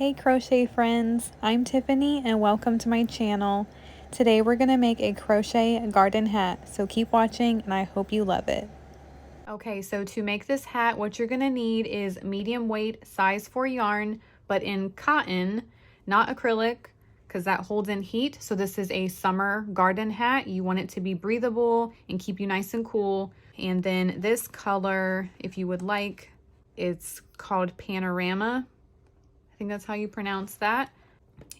Hey crochet friends, I'm Tiffany and welcome to my channel. Today we're going to make a crochet garden hat, so keep watching and I hope you love it. Okay, so to make this hat, what you're going to need is medium weight size 4 yarn, but in cotton, not acrylic, because that holds in heat. So this is a summer garden hat. You want it to be breathable and keep you nice and cool. And then this color, if you would like, it's called Panorama. I think that's how you pronounce that.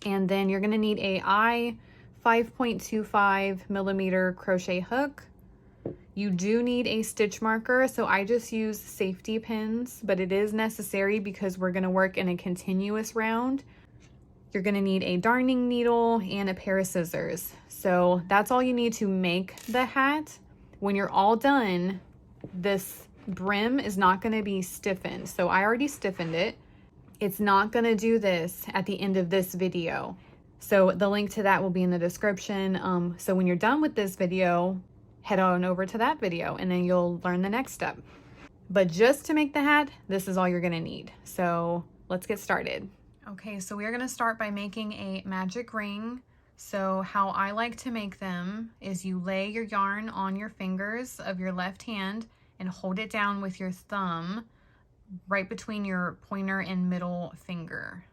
And then you're gonna need a I 5.25 millimeter crochet hook. You do need a stitch marker, so I just use safety pins, but it is necessary because we're gonna work in a continuous round. You're gonna need a darning needle and a pair of scissors. So that's all you need to make the hat. When you're all done, this brim is not gonna be stiffened. So I already stiffened it. It's not going to do this at the end of this video. So the link to that will be in the description. So when you're done with this video, head on over to that video and then you'll learn the next step. But just to make the hat, this is all you're going to need. So let's get started. Okay, so we are going to start by making a magic ring. So how I like to make them is you lay your yarn on your fingers of your left hand and hold it down with your thumb right between your pointer and middle finger.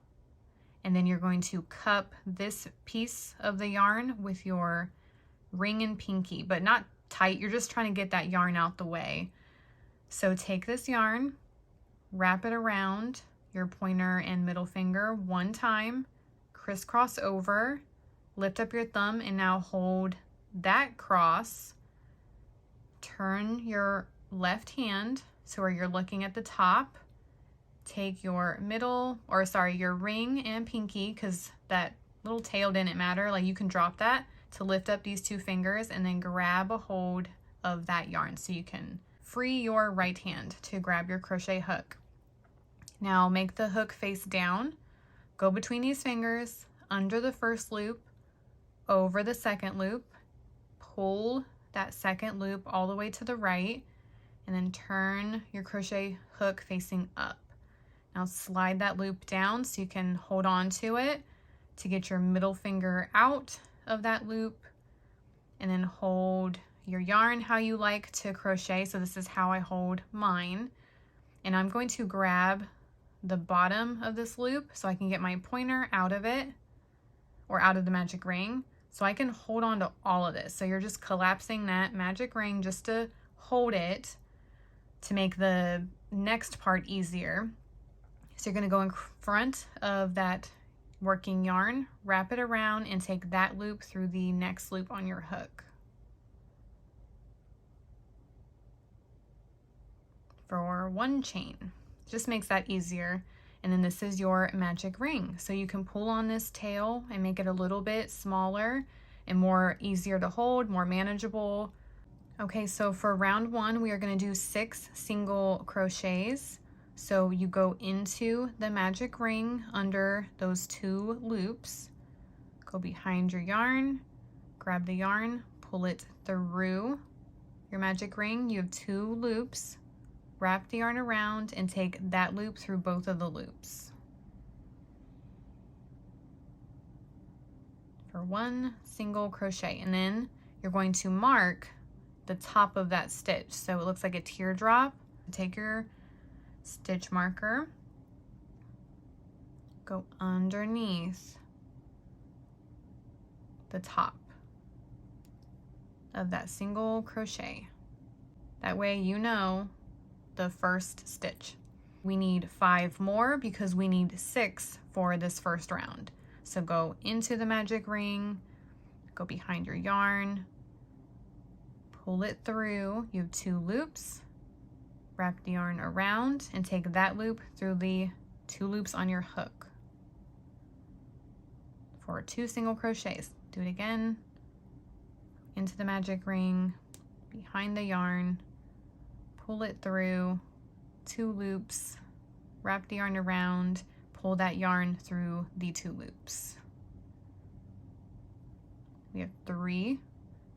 And then you're going to cup this piece of the yarn with your ring and pinky, but not tight. You're just trying to get that yarn out the way. So take this yarn, wrap it around your pointer and middle finger one time, crisscross over, lift up your thumb, and now hold that cross. Turn your left hand so where you're looking at the top, take your your ring and pinky, because that little tail didn't matter, like you can drop that to lift up these two fingers and then grab a hold of that yarn so you can free your right hand to grab your crochet hook. Now make the hook face down, go between these fingers, under the first loop, over the second loop, pull that second loop all the way to the right, and then turn your crochet hook facing up. Now slide that loop down so you can hold on to it to get your middle finger out of that loop, and then hold your yarn how you like to crochet. So this is how I hold mine. And I'm going to grab the bottom of this loop so I can get my pointer out of it, or out of the magic ring, so I can hold on to all of this. So you're just collapsing that magic ring just to hold it, to make the next part easier. So you're going to go in front of that working yarn, wrap it around, and take that loop through the next loop on your hook for one chain. Just makes that easier. And then this is your magic ring. So you can pull on this tail and make it a little bit smaller and more easier to hold, more manageable. Okay, so for round one, we are going to do 6 single crochets. So you go into the magic ring under those 2 loops, go behind your yarn, grab the yarn, pull it through your magic ring. You have 2 loops, wrap the yarn around and take that loop through both of the loops for 1 single crochet. And then you're going to mark the top of that stitch so it looks like a teardrop. Take your stitch marker, go underneath the top of that single crochet. That way you know the first stitch. We need 5 more because we need 6 for this first round. So go into the magic ring, go behind your yarn, pull it through. You have 2 loops, wrap the yarn around and take that loop through the 2 loops on your hook for 2 single crochets. Do it again, into the magic ring, behind the yarn, pull it through, 2 loops, wrap the yarn around, pull that yarn through the 2 loops. We have 3.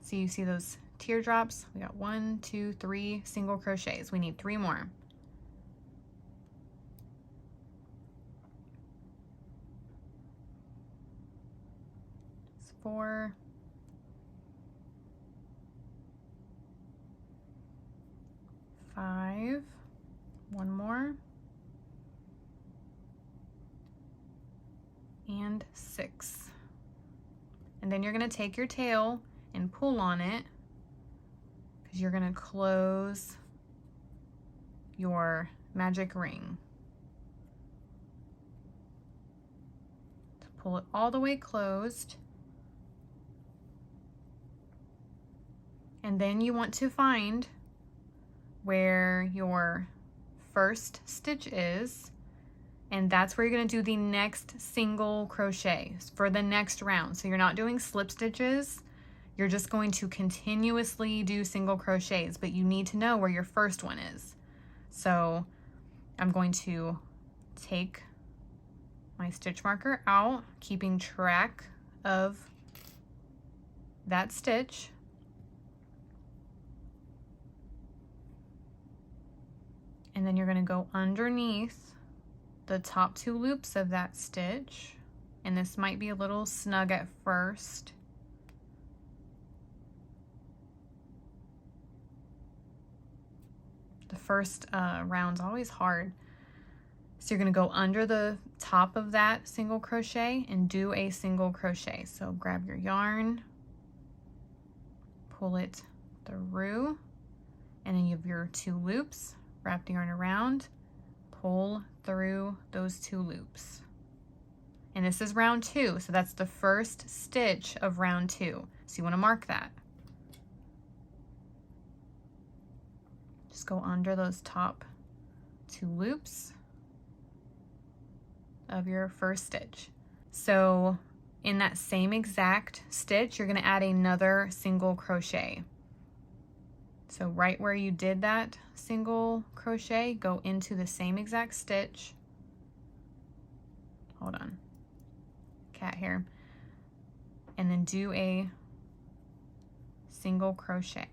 So you see those teardrops? We got 1, 2, 3 single crochets. We need 3 more. 4, 5, one more, and 6. And then you're going to take your tail and pull on it, because you're going to close your magic ring. So pull it all the way closed. And then you want to find where your first stitch is, and that's where you're going to do the next single crochet for the next round. So you're not doing slip stitches, you're just going to continuously do single crochets, but you need to know where your first one is. So I'm going to take my stitch marker out, keeping track of that stitch. And then you're going to go underneath the top 2 loops of that stitch. And this might be a little snug at first. The first round's always hard. So you're going to go under the top of that single crochet and do a single crochet. So grab your yarn, pull it through, and then you have your 2 loops. Wrap the yarn around, pull through those 2 loops. And this is round 2, so that's the first stitch of round 2. So you want to mark that. Just go under those top 2 loops of your first stitch. So in that same exact stitch, you're going to add another single crochet. So right where you did that single crochet, go into the same exact stitch. Hold on, cat hair. And then do a single crochet.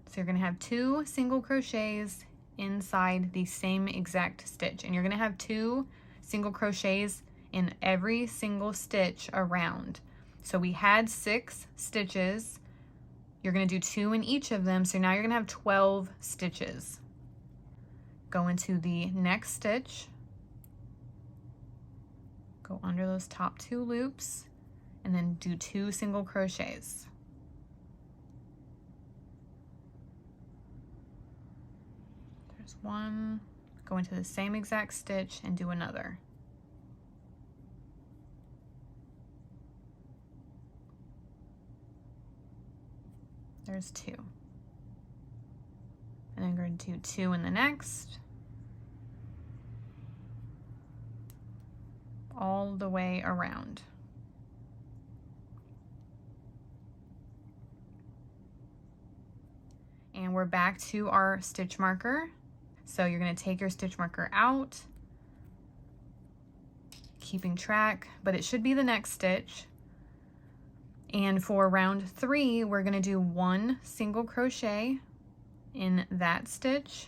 So you're gonna have 2 single crochets inside the same exact stitch. And you're gonna have 2 single crochets in every single stitch around. So we had 6 stitches. You're going to do 2 in each of them, so now you're going to have 12 stitches. Go into the next stitch, go under those top 2 loops, and then do 2 single crochets. There's one, go into the same exact stitch and do another. There's 2. And then we're going to do 2 in the next. All the way around. And we're back to our stitch marker. So you're going to take your stitch marker out, keeping track, but it should be the next stitch. And for round 3, we're going to do 1 single crochet in that stitch,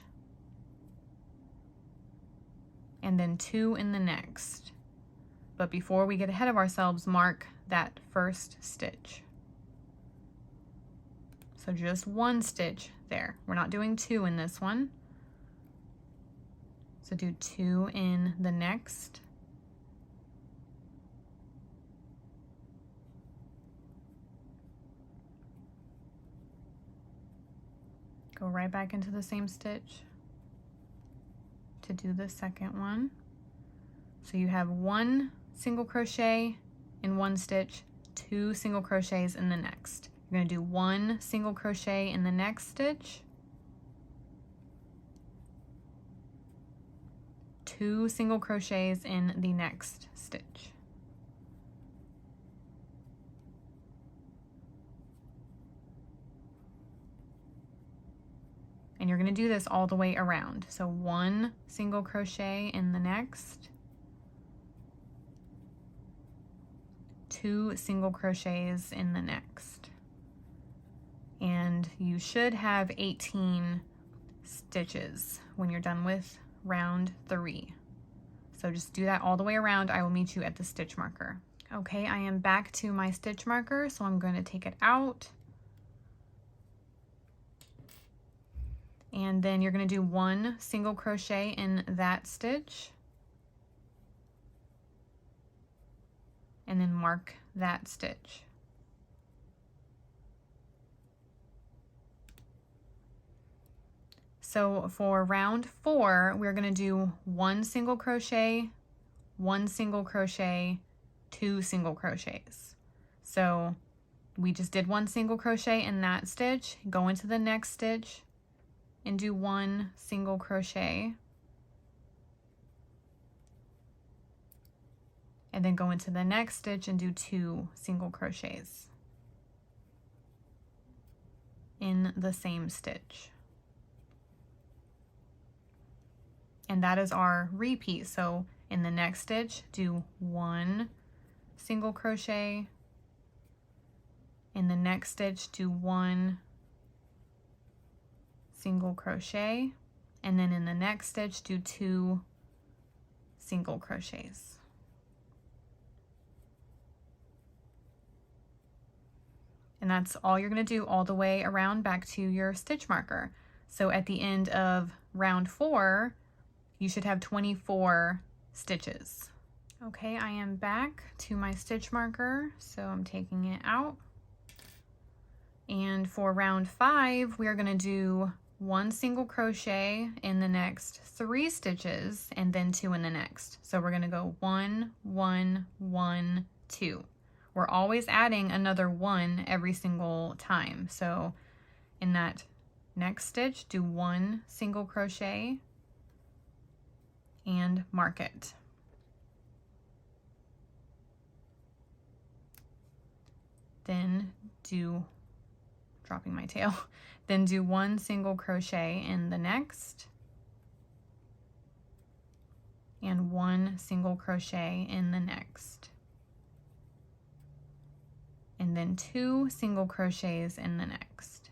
and then 2 in the next. But before we get ahead of ourselves, mark that first stitch. So just 1 stitch there. We're not doing 2 in this one. So do 2 in the next. Go right back into the same stitch to do the second one. So you have 1 single crochet in 1 stitch, 2 single crochets in the next. You're going to do 1 single crochet in the next stitch, 2 single crochets in the next stitch. And you're going to do this all the way around. So 1 single crochet in the next, 2 single crochets in the next. And you should have 18 stitches when you're done with round 3. So just do that all the way around. I will meet you at the stitch marker. Okay, I am back to my stitch marker, so I'm going to take it out. And then you're going to do 1 single crochet in that stitch. And then mark that stitch. So for round 4, we're going to do 1 single crochet, 1 single crochet, 2 single crochets. So we just did 1 single crochet in that stitch, go into the next stitch and do 1 single crochet, and then go into the next stitch and do 2 single crochets in the same stitch. And that is our repeat. So in the next stitch, do 1 single crochet. In the next stitch, do 1 single crochet. And then in the next stitch, do 2 single crochets. And that's all you're going to do all the way around back to your stitch marker. So at the end of round 4, you should have 24 stitches. Okay, I am back to my stitch marker, so I'm taking it out. And for round 5, we are going to do 1 single crochet in the next 3 stitches and then 2 in the next. So we're going to go 1, 1, 1, 2. We're always adding another 1 every single time. So in that next stitch, do 1 single crochet and mark it. Then do, dropping my tail, then do 1 single crochet in the next and 1 single crochet in the next, and then 2 single crochets in the next.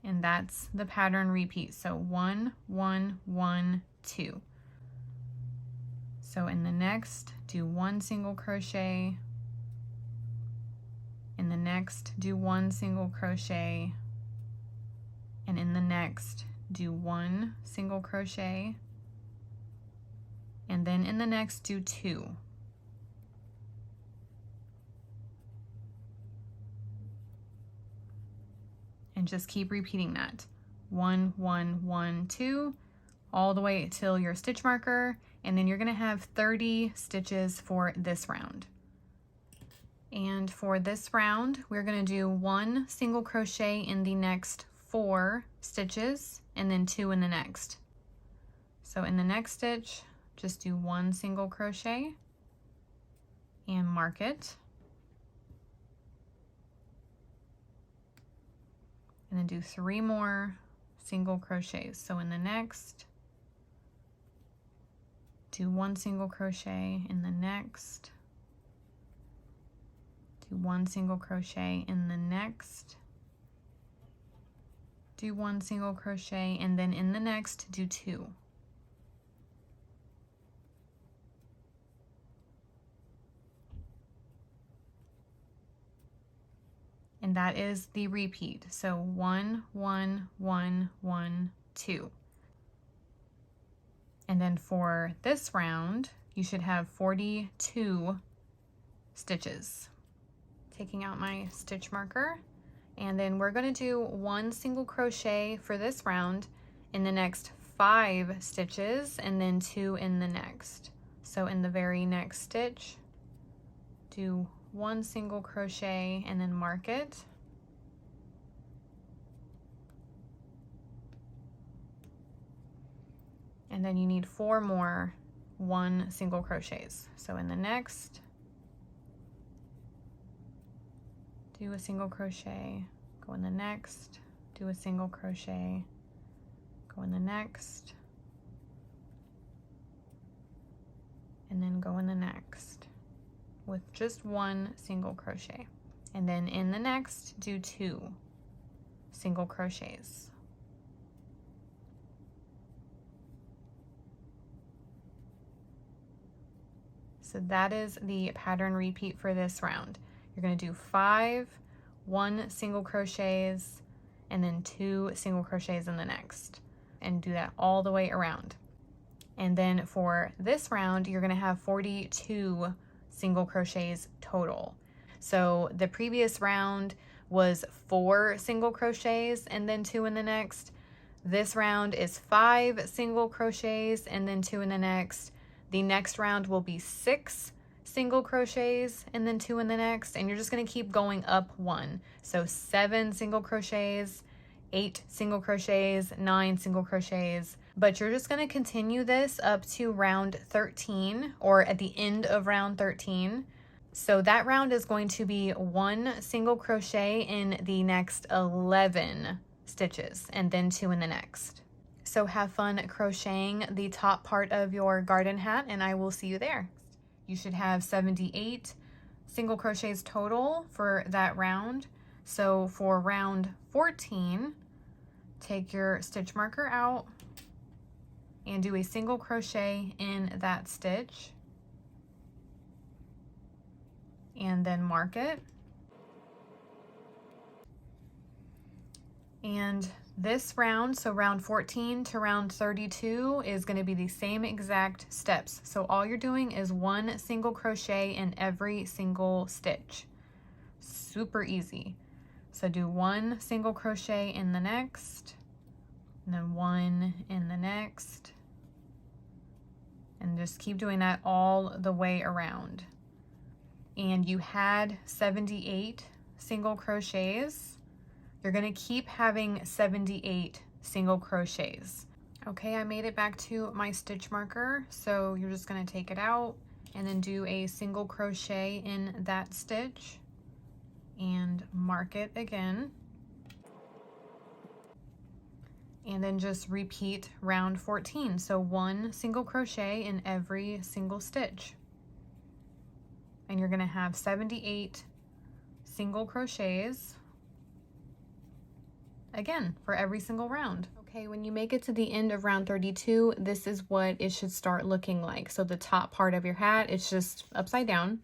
And that's the pattern repeat. So 1, 1, 1, 2. So in the next, do 1 single crochet. In the next, do 1 single crochet. And in the next, do 1 single crochet. And then in the next, do 2. And just keep repeating that. 1, 1, 1, 2, all the way till your stitch marker, and then you're going to have 30 stitches for this round. And for this round, we're going to do 1 single crochet in the next 4 stitches, and then 2 in the next. So in the next stitch, just do 1 single crochet and mark it. And then do 3 more single crochets. So in the next, do 1 single crochet in the next, do 1 single crochet in the next, do 1 single crochet, and then in the next, do 2. And that is the repeat. So 1, 1, 1, 1, 2. And then for this round, you should have 42 stitches. Taking out my stitch marker, and then we're going to do 1 single crochet for this round in the next 5 stitches, and then 2 in the next. So in the very next stitch, do 1 single crochet and then mark it. And then you need 4 more 1 single crochets. So in the next, do a single crochet, go in the next, do a single crochet, go in the next, and then go in the next with just 1 single crochet. And then in the next, do 2 single crochets. So that is the pattern repeat for this round. You're going to do 5 1 single crochets and then 2 single crochets in the next, and do that all the way around. And then for this round, you're going to have 42 single crochets total. So the previous round was 4 single crochets and then 2 in the next. This round is 5 single crochets and then 2 in the next. The next round will be 6 single crochets and then 2 in the next, and you're just going to keep going up 1. So 7 single crochets, 8 single crochets, 9 single crochets, but you're just going to continue this up to round 13, or at the end of round 13. So that round is going to be 1 single crochet in the next 11 stitches and then 2 in the next. So have fun crocheting the top part of your garden hat, and I will see you there. You should have 78 single crochets total for that round. So for round 14, take your stitch marker out and do a single crochet in that stitch, and then mark it. And this round, so round 14 to round 32, is going to be the same exact steps. So all you're doing is 1 single crochet in every single stitch. Super easy. So do 1 single crochet in the next, and then 1 in the next, and just keep doing that all the way around. And you had 78 single crochets. You're going to keep having 78 single crochets. Okay, I made it back to my stitch marker, so you're just going to take it out and then do a single crochet in that stitch and mark it again. And then just repeat round 14. So 1 single crochet in every single stitch. And you're going to have 78 single crochets again for every single round. Okay, when you make it to the end of round 32, this is what it should start looking like. So the top part of your hat, it's just upside down.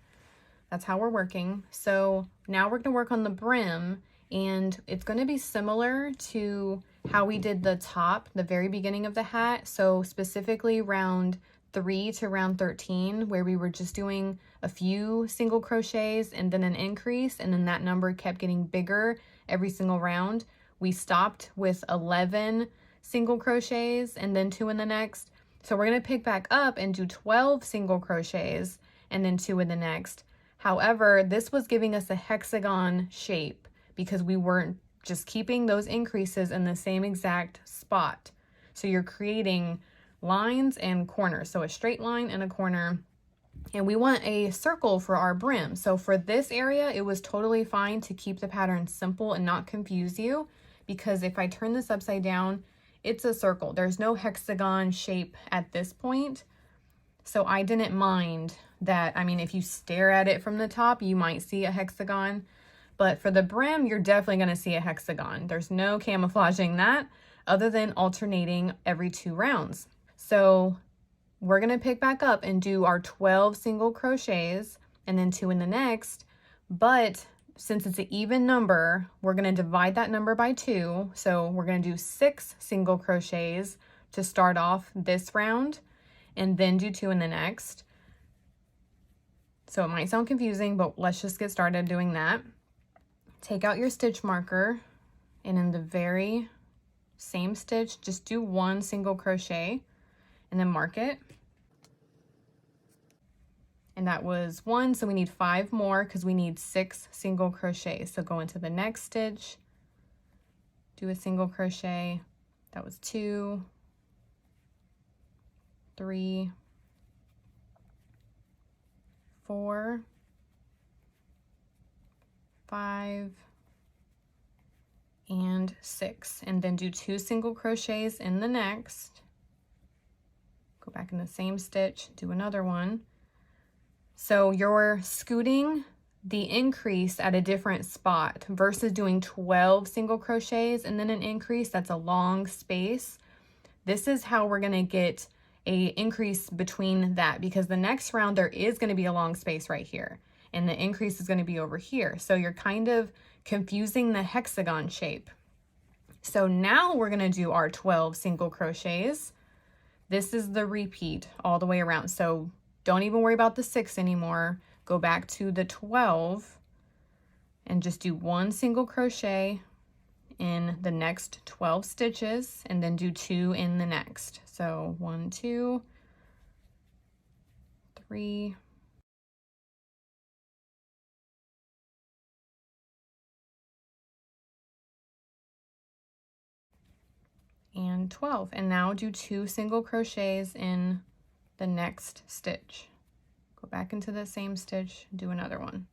That's how we're working. So now we're going to work on the brim, and it's going to be similar to how we did the top, the very beginning of the hat. So specifically round 3 to round 13, where we were just doing a few single crochets and then an increase, and then that number kept getting bigger every single round. We stopped with 11 single crochets and then 2 in the next. So we're going to pick back up and do 12 single crochets and then 2 in the next. However, this was giving us a hexagon shape because we weren't just keeping those increases in the same exact spot. So you're creating lines and corners. So a straight line and a corner. And we want a circle for our brim. So for this area, it was totally fine to keep the pattern simple and not confuse you, because if I turn this upside down, it's a circle. There's no hexagon shape at this point. So I didn't mind that. I mean, if you stare at it from the top, you might see a hexagon, but for the brim, you're definitely going to see a hexagon. There's no camouflaging that other than alternating every 2 rounds. So we're going to pick back up and do our 12 single crochets and then 2 in the next, but since it's an even number, we're going to divide that number by 2. So we're going to do 6 single crochets to start off this round and then do 2 in the next. So it might sound confusing, but let's just get started doing that. Take out your stitch marker, and in the very same stitch, just do 1 single crochet and then mark it. And that was 1, so we need 5 more because we need 6 single crochets. So go into the next stitch, do a single crochet. That was 2, 3, 4, 5, and 6. And then do 2 single crochets in the next. Go back in the same stitch, do another one. So you're scooting the increase at a different spot versus doing 12 single crochets and then an increase. That's a long space. This is how we're going to get a increase between that, because the next round there is going to be a long space right here and the increase is going to be over here. So you're kind of confusing the hexagon shape. So now we're going to do our 12 single crochets. This is the repeat all the way around. So don't even worry about the 6 anymore. Go back to the 12 and just do 1 single crochet in the next 12 stitches and then do 2 in the next. So 1, 2, 3, and 12. And now do 2 single crochets in the next stitch. Go back into the same stitch, do another one.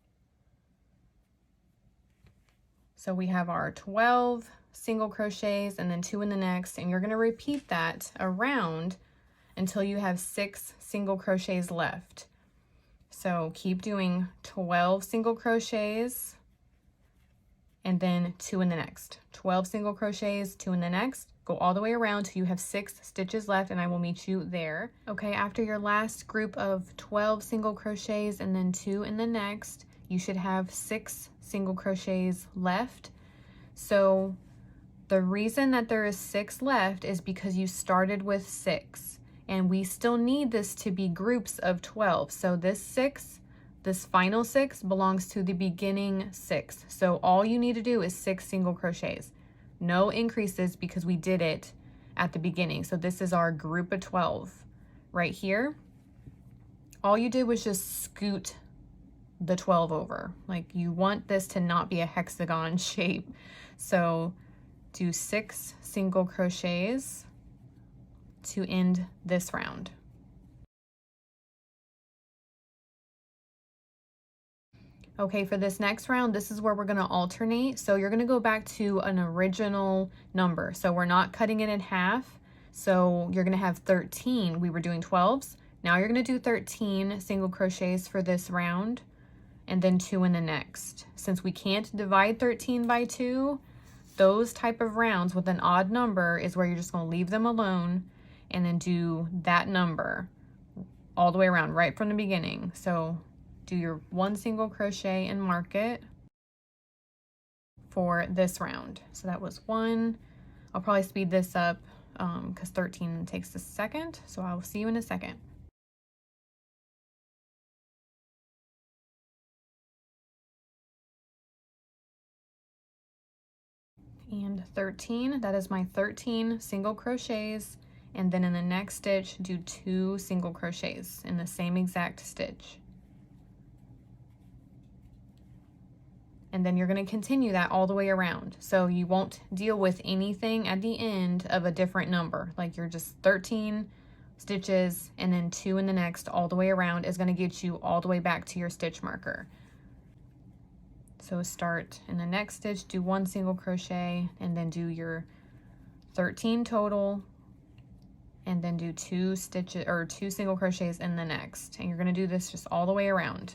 So we have our 12 single crochets and then 2 in the next, and you're going to repeat that around until you have 6 single crochets left. So keep doing 12 single crochets and then 2 in the next. 12 single crochets, 2 in the next. Go all the way around till you have 6 stitches left, and I will meet you there. Okay, after your last group of 12 single crochets and then 2 in the next, you should have 6 single crochets left. So the reason that there is 6 left is because you started with 6, and we still need this to be groups of 12. So this final 6 belongs to the beginning 6. So all you need to do is 6 single crochets. No increases because we did it at the beginning. So this is our group of 12 right here. All you did was just scoot the 12 over. Like, you want this to not be a hexagon shape. So do 6 single crochets to end this round. Okay, for this next round, this is where we're going to alternate. So you're going to go back to an original number. So we're not cutting it in half. So you're going to have 13. We were doing 12s. Now you're going to do 13 single crochets for this round and then 2 in the next. Since we can't divide 13 by 2, those type of rounds with an odd number is where you're just going to leave them alone and then do that number all the way around right from the beginning. So do your 1 single crochet and mark it for this round. So that was 1. I'll probably speed this up because 13 takes a second. So I'll see you in a second. And 13, that is my 13 single crochets. And then in the next stitch, do 2 single crochets in the same exact stitch. And then you're going to continue that all the way around. So you won't deal with anything at the end of a different number. Like, you're just 13 stitches and then 2 in the next all the way around is going to get you all the way back to your stitch marker. So start in the next stitch, do 1 single crochet and then do your 13 total and then do 2 stitches or 2 single crochets in the next. And you're going to do this just all the way around.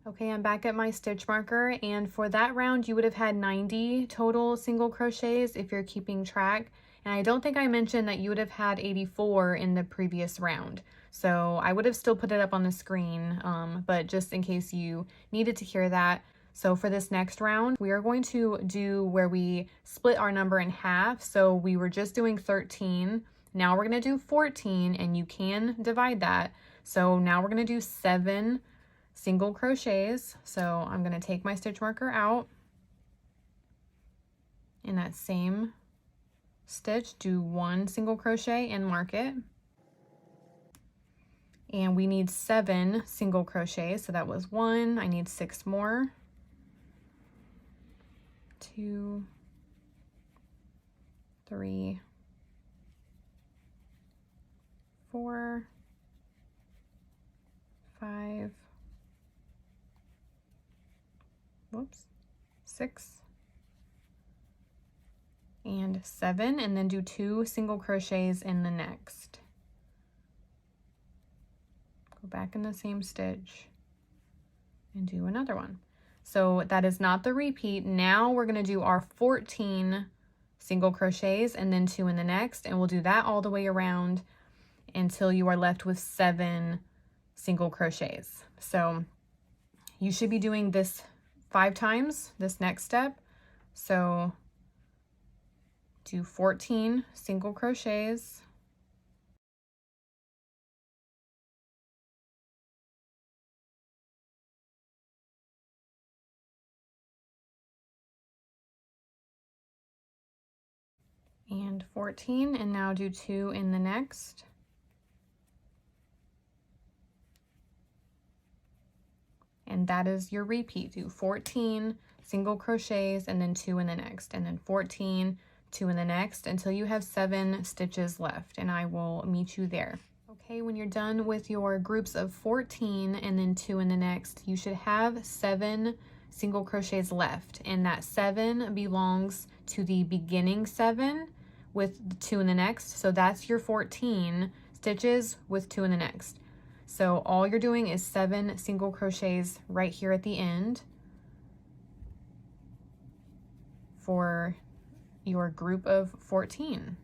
Okay, I'm back at my stitch marker, and for that round you would have had 90 total single crochets if you're keeping track. And I don't think I mentioned that you would have had 84 in the previous round. So I would have still put it up on the screen, but just in case you needed to hear that. So for this next round, we are going to do where we split our number in half. So we were just doing 13. Now we're going to do 14, and you can divide that. So now we're going to do 7 single crochets. So I'm going to take my stitch marker out. In that same stitch, do 1 single crochet and mark it. And we need 7 single crochets. So that was 1. I need 6 more. 2, 3, 4, 5, 6, and 7, and then do 2 single crochets in the next. Go back in the same stitch and do another one. So that is not the repeat. Now we're going to do our 14 single crochets and then 2 in the next, and we'll do that all the way around. until you are left with 7 single crochets. So you should be doing this 5 times, this next step. So do 14 single crochets, and 14, and now do 2 in the next. And that is your repeat. Do 14 single crochets and then 2 in the next, and then 14, 2 in the next until you have 7 stitches left, and I will meet you there. Okay, when you're done with your groups of 14 and then 2 in the next, you should have 7 single crochets left, and that 7 belongs to the beginning 7 with the 2 in the next. So that's your 14 stitches with 2 in the next. So all you're doing is 7 single crochets right here at the end for your group of 14.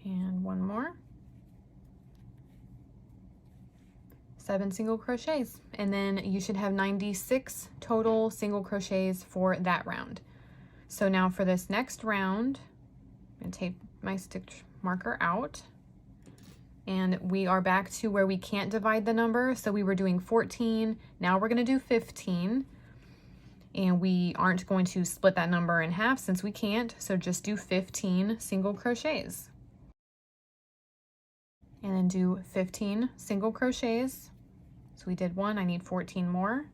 And one more. 7 single crochets, and then you should have 96 total single crochets for that round. So now for this next round, I'm going to take my stitch marker out, and we are back to where we can't divide the number. So we were doing 14, now we're going to do 15, and we aren't going to split that number in half since we can't, so just do 15 single crochets. And then do 15 single crochets. So we did 1, I need 14 more.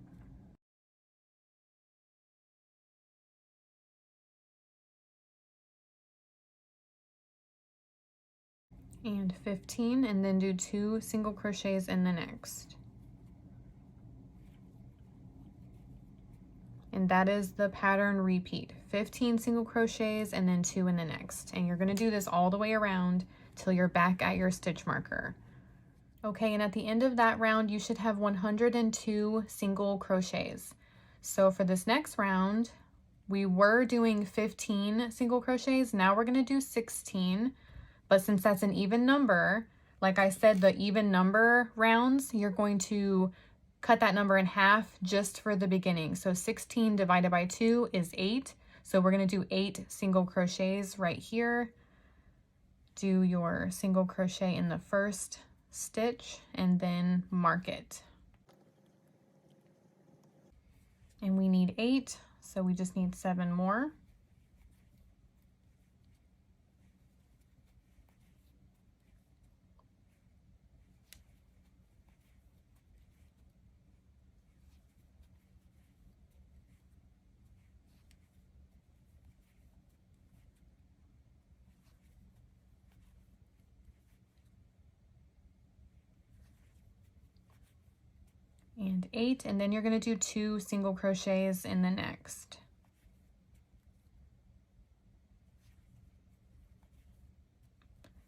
And 15, and then do 2 single crochets in the next. And that is the pattern repeat. 15 single crochets and then 2 in the next. And you're going to do this all the way around till you're back at your stitch marker. Okay, and at the end of that round, you should have 102 single crochets. So for this next round, we were doing 15 single crochets. Now we're going to do 16. But since that's an even number, like I said, the even number rounds, you're going to cut that number in half just for the beginning. So 16 divided by 2 is 8. So we're going to do 8 single crochets right here. Do your single crochet in the first stitch and then mark it. And we need 8, so we just need 7 more. And 8, and then you're going to do 2 single crochets in the next.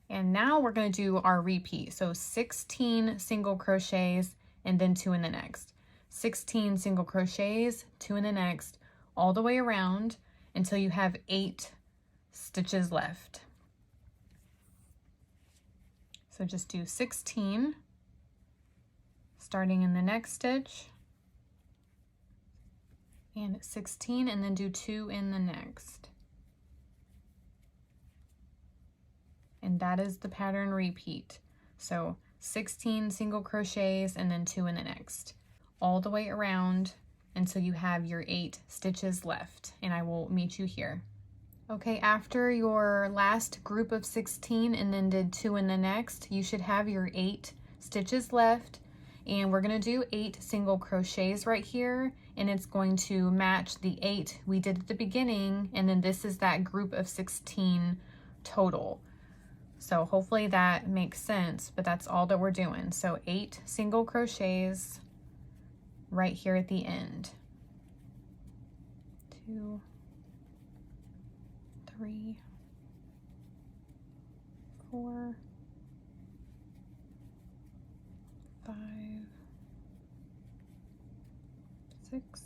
And now we're going to do our repeat. So 16 single crochets and then 2 in the next. 16 single crochets, 2 in the next, all the way around until you have 8 stitches left. So just do 16, starting in the next stitch, and 16, and then do 2 in the next. And that is the pattern repeat. So 16 single crochets and then 2 in the next, all the way around until you have your 8 stitches left, and I will meet you here. Okay, after your last group of 16 and then did 2 in the next, you should have your 8 stitches left, and we're going to do 8 single crochets right here, and it's going to match the 8 we did at the beginning, and then this is that group of 16 total. So hopefully that makes sense, but that's all that we're doing. So 8 single crochets right here at the end. 2, 3, 4, 5, 6,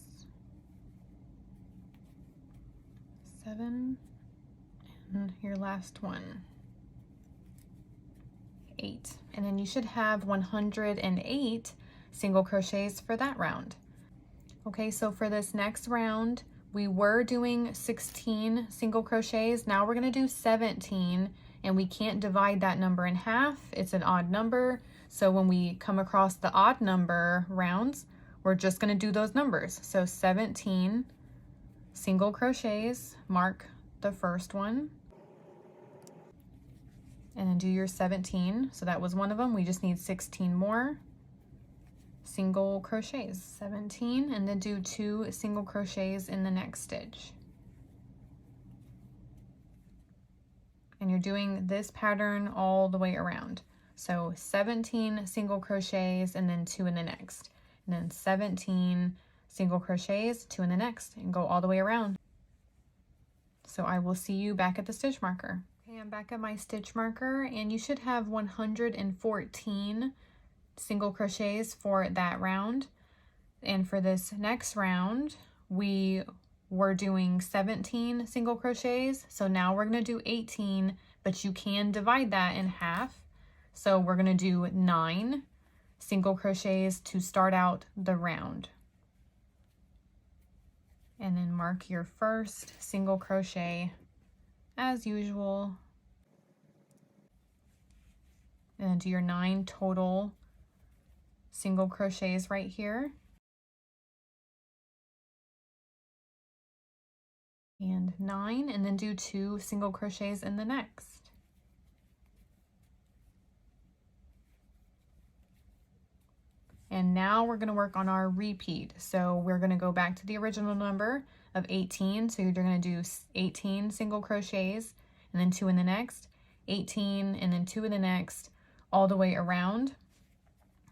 7, and your last one, 8. And then you should have 108 single crochets for that round. Okay, so for this next round, we were doing 16 single crochets. Now we're gonna do 17, and we can't divide that number in half. It's an odd number. So when we come across the odd number rounds, we're just gonna do those numbers. So 17 single crochets, mark the first one, and then do your 17. So that was one of them. We just need 16 more single crochets, 17, and then do 2 single crochets in the next stitch. And you're doing this pattern all the way around. So 17 single crochets and then 2 in the next, and then 17 single crochets, 2 in the next, and go all the way around. So I will see you back at the stitch marker. Okay, I'm back at my stitch marker, and you should have 114 single crochets for that round. And for this next round, we were doing 17 single crochets. So now we're going to do 18, but you can divide that in half. So we're going to do 9 single crochets to start out the round. And then mark your first single crochet as usual. And then do your 9 total single crochets right here. And 9, and then do 2 single crochets in the next. And now we're going to work on our repeat. So we're going to go back to the original number of 18. So you're going to do 18 single crochets and then 2 in the next, 18 and then 2 in the next, all the way around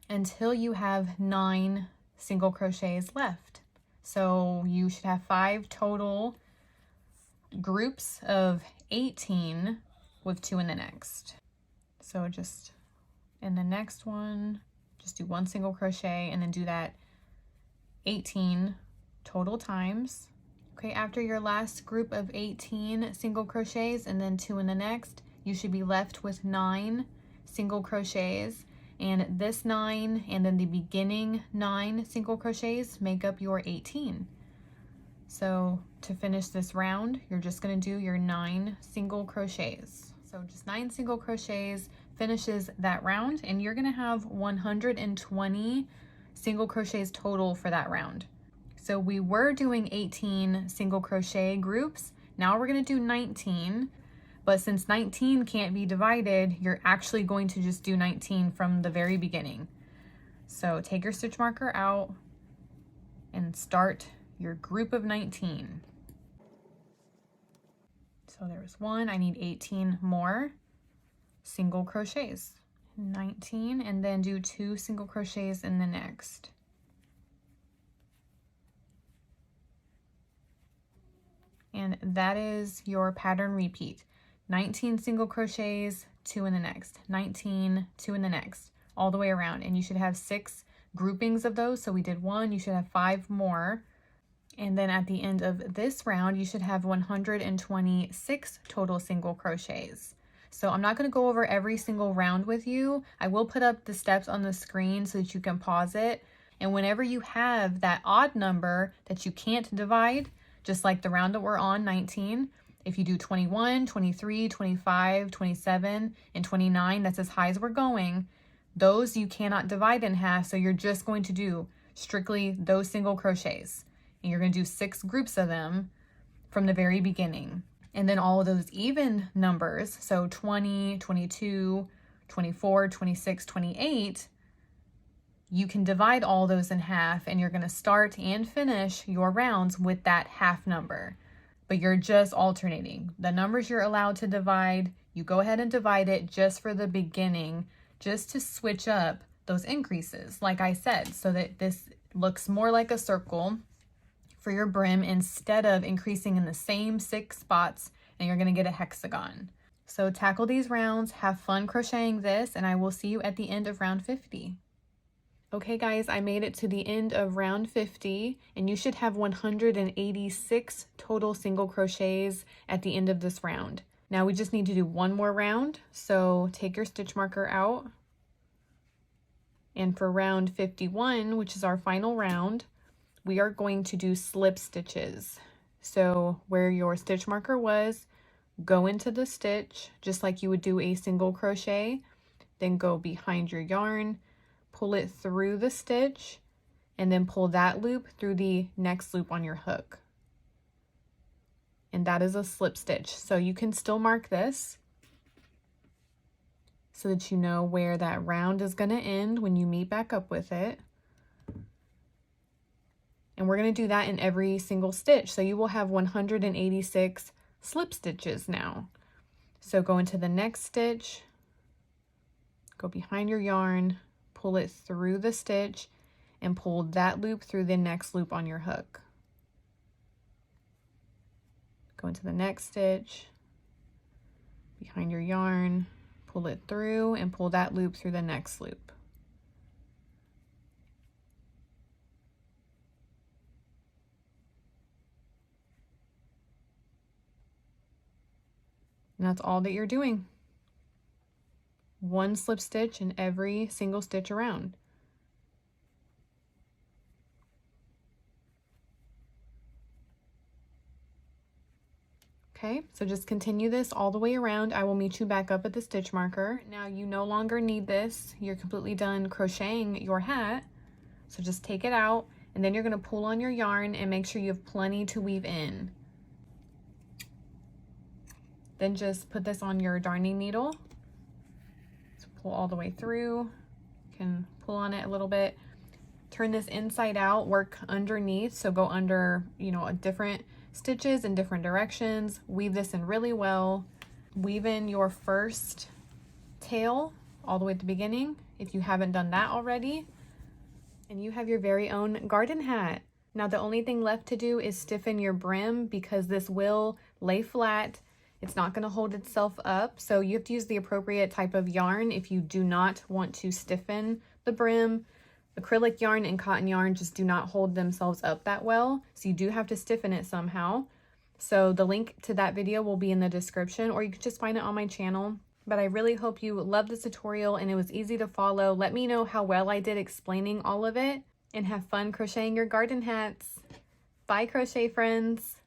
until you have 9 single crochets left. So you should have 5 total groups of 18 with 2 in the next. So just in the next one, just do 1 single crochet and then do that 18 total times. Okay, after your last group of 18 single crochets and then 2 in the next, you should be left with 9 single crochets, and this 9 and then the beginning 9 single crochets make up your 18. So to finish this round, you're just going to do your 9 single crochets. So just 9 single crochets finishes that round, and you're going to have 120 single crochets total for that round. So we were doing 18 single crochet groups. Now we're going to do 19, but since 19 can't be divided, you're actually going to just do 19 from the very beginning. So take your stitch marker out and start your group of 19. So there's 1, I need 18 more single crochets, 19, and then do 2 single crochets in the next. And that is your pattern repeat. 19 single crochets, 2 in the next, 19, 2 in the next, all the way around. And you should have 6 groupings of those. So we did 1, you should have 5 more. And then at the end of this round, you should have 126 total single crochets. So I'm not going to go over every single round with you. I will put up the steps on the screen so that you can pause it. And whenever you have that odd number that you can't divide, just like the round that we're on, 19, if you do 21, 23, 25, 27, and 29, that's as high as we're going, those you cannot divide in half. So you're just going to do strictly those single crochets. And you're going to do 6 groups of them from the very beginning. And then all of those even numbers, so 20, 22, 24, 26, 28, you can divide all those in half, and you're going to start and finish your rounds with that half number. But you're just alternating. The numbers you're allowed to divide, you go ahead and divide it just for the beginning, just to switch up those increases, like I said, so that this looks more like a circle for your brim instead of increasing in the same 6 spots, and you're going to get a hexagon. So tackle these rounds, have fun crocheting this, and I will see you at the end of round 50. Okay guys, I made it to the end of round 50 and you should have 186 total single crochets at the end of this round. Now we just need to do one more round, so take your stitch marker out. And for round 51, which is our final round, we are going to do slip stitches. So where your stitch marker was, go into the stitch just like you would do a single crochet, then go behind your yarn, pull it through the stitch, and then pull that loop through the next loop on your hook. And that is a slip stitch. So you can still mark this so that you know where that round is going to end when you meet back up with it. And we're going to do that in every single stitch. So you will have 186 slip stitches now. So go into the next stitch, go behind your yarn, pull it through the stitch, and pull that loop through the next loop on your hook. Go into the next stitch, behind your yarn, pull it through, and pull that loop through the next loop. And that's all that you're doing. One slip stitch in every single stitch around. Okay, so just continue this all the way around. I will meet you back up at the stitch marker. Now you no longer need this. You're completely done crocheting your hat. So just take it out, and then you're going to pull on your yarn and make sure you have plenty to weave in. Then just put this on your darning needle. So pull all the way through. You can pull on it a little bit. Turn this inside out, work underneath. So go under, different stitches in different directions. Weave this in really well. Weave in your first tail all the way at the beginning if you haven't done that already. And you have your very own garden hat. Now the only thing left to do is stiffen your brim because this will lay flat. It's not going to hold itself up, so you have to use the appropriate type of yarn if you do not want to stiffen the brim. Acrylic yarn and cotton yarn just do not hold themselves up that well, so you do have to stiffen it somehow. So the link to that video will be in the description, or you can just find it on my channel. But I really hope you loved this tutorial and it was easy to follow. Let me know how well I did explaining all of it, and have fun crocheting your garden hats. Bye, crochet friends!